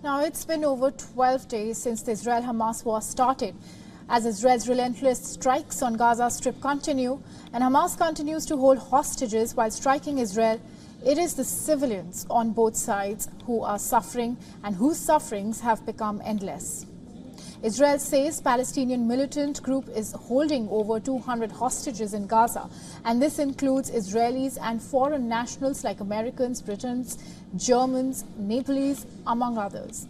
Now, it's been over 12 days since the Israel-Hamas war started. As Israel's relentless strikes on Gaza Strip continue and Hamas continues to hold hostages while striking Israel, it is the civilians on both sides who are suffering and whose sufferings have become endless. Israel says Palestinian militant group is holding over 200 hostages in Gaza, and this includes Israelis and foreign nationals like Americans, Britons, Germans, Nepalese, among others.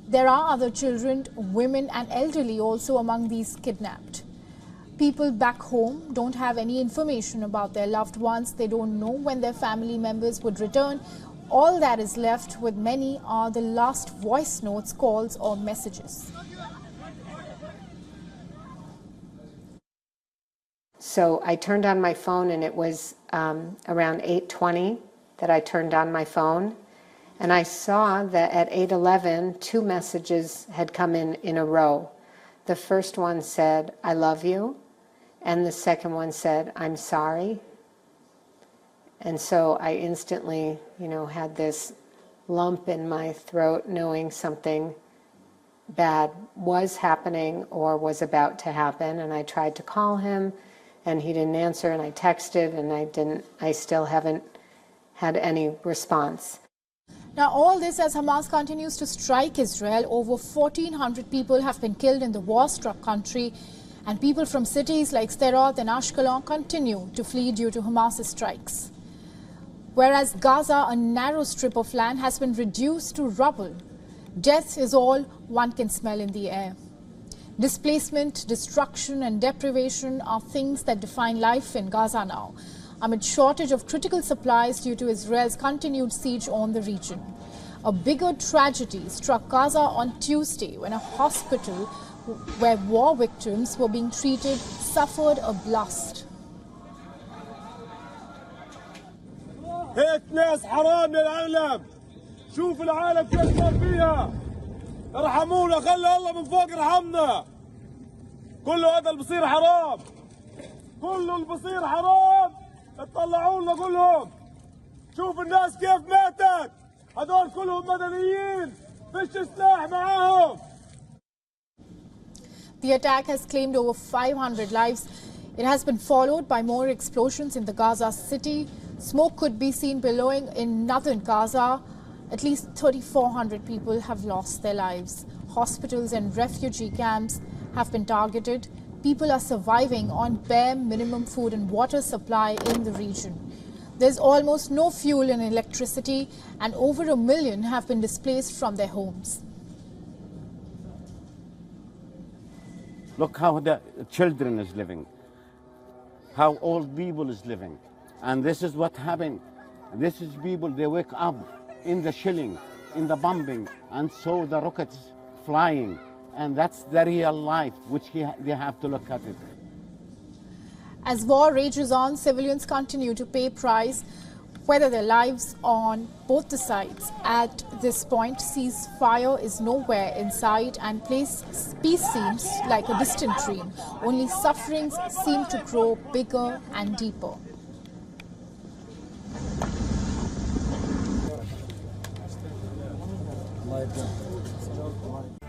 There are other children, women and elderly also among these kidnapped. People back home don't have any information about their loved ones. They don't know when their family members would return. All that is left with many are the last voice notes, calls or messages. So I turned on my phone, and it was around 8:20 that I turned on my phone. And I saw that at 8:11, 2 messages had come in a row. The first one said, "I love you." And the second one said, "I'm sorry." And so I instantly, had this lump in my throat knowing something bad was happening or was about to happen. And I tried to call him, and he didn't answer, and I texted, and I still haven't had any response. Now, all this as Hamas continues to strike Israel. Over 1,400 people have been killed in the war-struck country, and people from cities like Sderot and Ashkelon continue to flee due to Hamas's strikes. Whereas Gaza, a narrow strip of land, has been reduced to rubble. Death is all one can smell in the air. Displacement, destruction and deprivation are things that define life in Gaza now, amid shortage of critical supplies due to Israel's continued siege on the region. A bigger tragedy struck Gaza on Tuesday when a hospital where war victims were being treated suffered a blast. هيك ناس حرام للعالم. شوف العالم كيف صار فيها. ارحمونا، خلي الله من فوق يرحمنا. كله هذا اللي بصير حرام. كله اللي بصير حرام. اطلعوا لنا كلهم. شوف الناس كيف ماتت. هذول كلهم مدنيين. فيش سلاح معاهم. The attack has claimed over 500 lives. It has been followed by more explosions in the Gaza city. Smoke could be seen billowing in northern Gaza. At least 3,400 people have lost their lives. Hospitals and refugee camps have been targeted. People are surviving on bare minimum food and water supply in the region. There's almost no fuel and electricity, and over 1 million have been displaced from their homes. Look how the children is living, how old people is living. And this is what happened. This is people, they wake up in the shelling, in the bombing, and so the rockets flying. And that's the real life, which they have to look at it. As war rages on, civilians continue to pay price, whether their lives on both the sides. At this point, ceasefire is nowhere in sight, and peace seems like a distant dream. Only sufferings seem to grow bigger and deeper. الله يبارك.